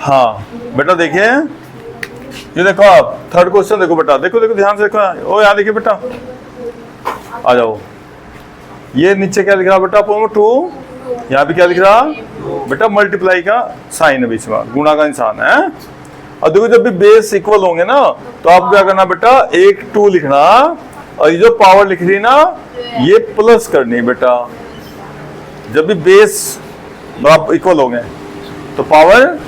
हाँ बेटा देखिए, ये देखो आप थर्ड क्वेश्चन देखो बेटा, देखो देखो ध्यान से देखो, ओ यहाँ देखिए बेटा, आ जाओ। ये नीचे क्या लिख रहा बेटा, अपोन में 2, यहाँ पे क्या लिख रहा बेटा, मल्टीप्लाई का साइन है बीच में, गुणा का निशान है। और देखो जब भी बेस इक्वल होंगे ना, तो आप क्या करना बेटा, 1 2 लिखना, और ये जो पावर लिख रही है ना, ये प्लस करनी है बेटा। जब भी बेस बराबर इक्वल होंगे तो पावर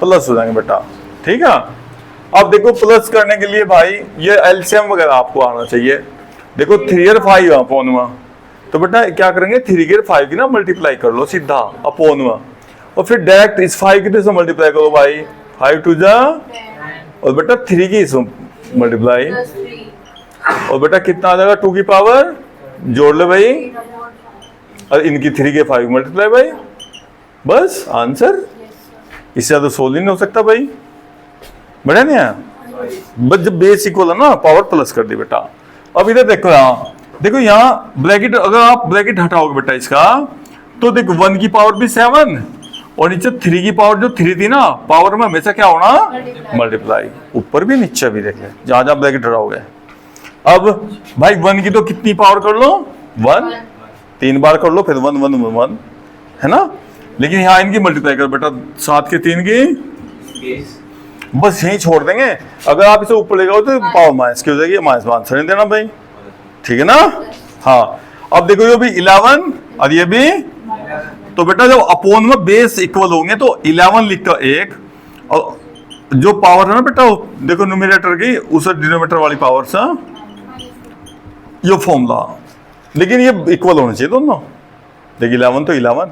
प्लस हो जाएंगे बेटा, ठीक है। अब देखो प्लस करने के लिए भाई ये एलसीएम वगैरह आपको आना चाहिए। देखो 3 और 5 अपोन में, तो बेटा क्या करेंगे, 3 और 5 की ना मल्टीप्लाई कर लो सीधा अपोन में, और फिर डायरेक्ट इस 5 की से मल्टीप्लाई करो भाई, 5 2 जा, और बेटा 3 की इस मल्टीप्लाई, और बेटा कितना आ जाएगा, 2 की पावर जोड़ लो भाई, और इनकी 3 के 5 मल्टीप्लाई भाई, बस आंसर। इससे ज्यादा सोल्व नहीं हो सकता भाई, बढ़िया नहीं है। बस जब बेस इक्वल है ना, पावर प्लस कर दी बेटा। अब इधर देखो, यहाँ देखो, यहाँ ब्रैकेट, अगर आप ब्रैकेट हटाओगे बेटा इसका, तो देखो 1 की पावर भी 7, और नीचे 3 की पावर जो 3 थी ना, पावर में हमेशा क्या होना, मल्टीप्लाई, ऊपर भी नीचे भी देख ले, जहां जहां ब्रैकेट हटाओगे। अब भाई 1 की तो कितनी पावर कर लो, 1, 3 बार कर लो, फिर 1 1 1 है ना। लेकिन यहाँ इनकी मल्टीप्लाई कर बेटा, 7 के 3 की, बस यही छोड़ देंगे। अगर आप इसे ऊपर ले जाओ तो पावर माइनस की हो जाएगी, माइनस में आंसर नहीं देना भाई, ठीक है ना। हाँ अब देखो ये भी 11 और ये भी, तो बेटा जब अपोन में बेस इक्वल होंगे तो 11 लिख कर 1, और जो पावर है ना बेटा, देखो न्यूमरेटर की उस डिनोमिनेटर वाली पावर से ये फॉर्मूला, लेकिन ये इक्वल होने चाहिए दोनों। देखिए 11 तो 11,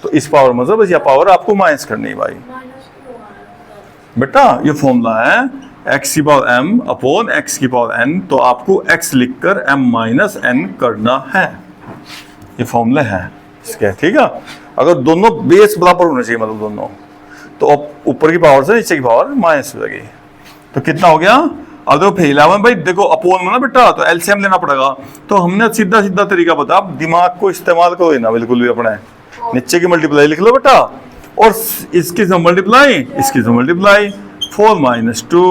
तो इस पावर में से बस यह पावर आपको माइनस करनी है भाई बेटा। ये फॉर्मूला है x की पावर m अपॉन x की पावर n, तो आपको x लिखकर m माइनस n करना है, ये फॉर्मूला है इसके, ठीक है। अगर दोनों बेस बराबर होने चाहिए, मतलब दोनों, तो ऊपर की पावर से नीचे की पावर माइनस हो जाएगी। तो कितना हो गया, अब देखो 11 भाई, देखो अपोन में ना बेटा, तो एलसीएम लेना पड़ेगा। तो हमने सीधा सीधा तरीका बता, दिमाग को इस्तेमाल करो ना बिल्कुल भी अपने, नीचे की मल्टीप्लाई लिख लो बेटा, और इसकी से मल्टीप्लाई, इसकी से मल्टीप्लाई, 4 माइनस 2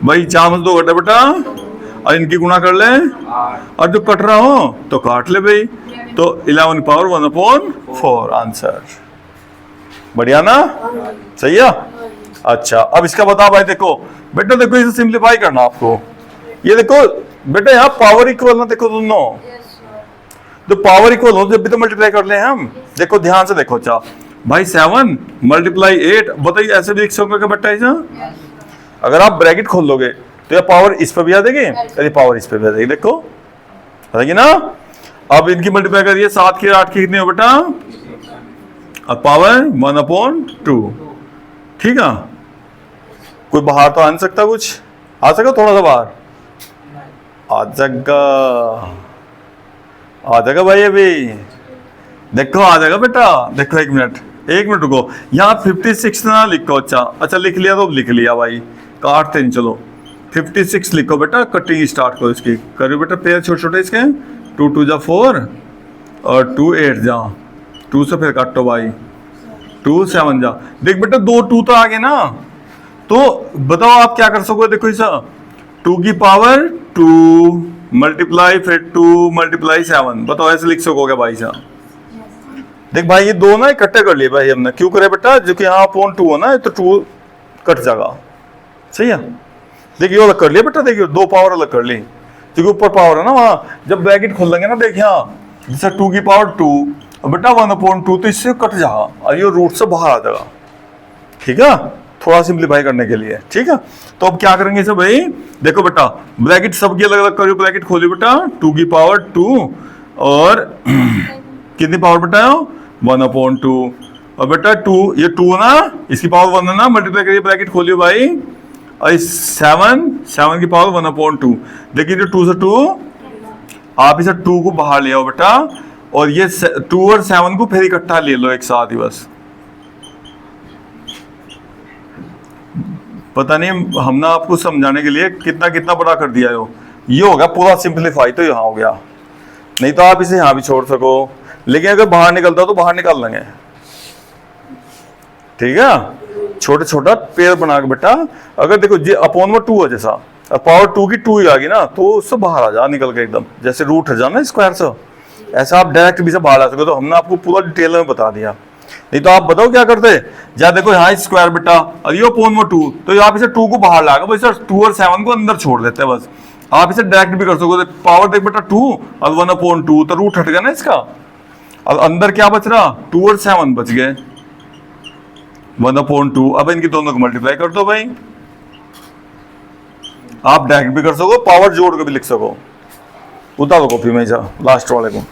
भाई, 4 में 2 घटा बेटा, और इनकी गुणा कर ले, और जो कट रहा हो तो काट ले भाई, तो 11 पावर 1 अपॉन 4 आंसर, बढ़िया ना, सही है। अच्छा अब इसका बता भाई, देखो बेटा, देखो इसे सिंप्लीफाई करना आपको। ये देखो बेटा, यहाँ पावर इक्वल ना, देखो दोनों, तो पावर इक्वल हो जब भी तो मल्टीप्लाई कर ले हम। देखो ध्यान से देखो, अच्छा भाई 7 मल्टीप्लाई 8, बताइए ऐसे भी लिख सकते बेटा ऐसा। अगर आप ब्रैकेट खोल लोगे तो ये पावर इस पर भी आ जाएगी, अरे पावर इस पर भी आ जाएगी, देखो आ जाएगी ना। अब इनकी मल्टीप्लाई करिए, 7 की 8 की कितनी हो बेटा, अब पावर 1 अपॉन 2, ठीक है। कोई बाहर तो आ नहीं सकता, कुछ आ सका थोड़ा सा बाहर आ जाएगा भाई, अभी देखो आ जाएगा बेटा। देखो 1 मिनट रुको, यहाँ 56 ना लिखो, अच्छा लिख लिया तो लिख लिया भाई, काटते नहीं, चलो 56 लिखो बेटा, कटिंग स्टार्ट करो इसकी, करो बेटा पेयर छोटे छोटे इसके, 2 2 जा 4 और 2 8 जा, 2 से फिर काटो भाई, 2 7 जा, देख बेटा 2 2 तो आ गए ना, तो बताओ आप क्या कर सकोगे। देखो इसा 2 की पावर 2 मल्टीप्लाई फिर 2 मल्टीप्लाई 7, बताओ ऐसे लिख सकोगे भाई साहब। देख भाई ये दो ना इकट्ठे कर लिए भाई हमने, क्यों करे बेटा, जो कि यहाँ अपॉन 2 है ना, तो 2 कट जाएगा, सही है। देखिए अलग कर लिया बेटा, देखिए 2 पावर अलग कर ली, क्योंकि ऊपर पावर है ना वहाँ, जब ब्रैकेट खोल लेंगे ना, देखिए यहाँ जैसे 2 की पावर 2 और बेटा 1 अपॉन 2, तो इससे कट जाएगा और ये रूट से बाहर आ जाएगा, ठीक है, थोड़ा सिंप्लीफाई करने के लिए, ठीक है। तो अब क्या करेंगे इसे भाई, देखो बेटा ब्रैकेट सबकी अलग अलग करियो, ब्रैकेट खोलियो बेटा, 2 की पावर 2 और कितनी पावर बेटा 1 अपॉन 2, और बेटा 2 ये 2 ना, इसकी पावर 1 है ना, मल्टीप्लाई करिए, ब्रैकेट खोलियो भाई, और 7 की पावर 1 अपॉन 2, देखिए 2 से 2, आप इसे 2 को बाहर ले आओ बेटा, और ये 2 और 7 को फिर इकट्ठा ले लो एक साथ ही, बस पता नहीं हमने आपको समझाने के लिए कितना कितना बड़ा कर दिया हो। ये हो गया पूरा सिंप्लीफाई, तो यहाँ हो गया, नहीं तो आप इसे यहाँ भी छोड़ सको, लेकिन अगर बाहर निकलता तो बाहर निकाल लेंगे, ठीक है। छोटे छोटा पेयर बना के बेटा, अगर देखो ये अपॉन में 2 है जैसा, अब पावर 2 की 2 ही आ गई ना, तो उससे बाहर आ जा निकल के एकदम, जैसे रूट हट जाना स्क्वायर से, ऐसा आप डायरेक्ट भी से बाहर आ सकते हो। तो हमने आपको पूरा डिटेल में बता दिया। नहीं तो आप बताओ क्या करते, या देखो यहाँ स्क्वायर बेटा, और ये अपॉन में 2, तो यहाँ पे से 2 को बाहर लाएगा, बस 2 और 7 को अंदर छोड़ देते हैं बस। आप इसे डायरेक्ट भी कर सकते, पावर देख बेटा 2 और 1/2, तो रूट हट गया ना इसका, और अंदर क्या बच रहा, 2 और 7 बच गए, 1/2। अब इनकी दोनों को मल्टीप्लाई कर दो भाई, आप डायरेक्ट भी कर सको, पावर जोड़ के भी लिख सको। उतारो कॉपी में जा लास्ट वाले को।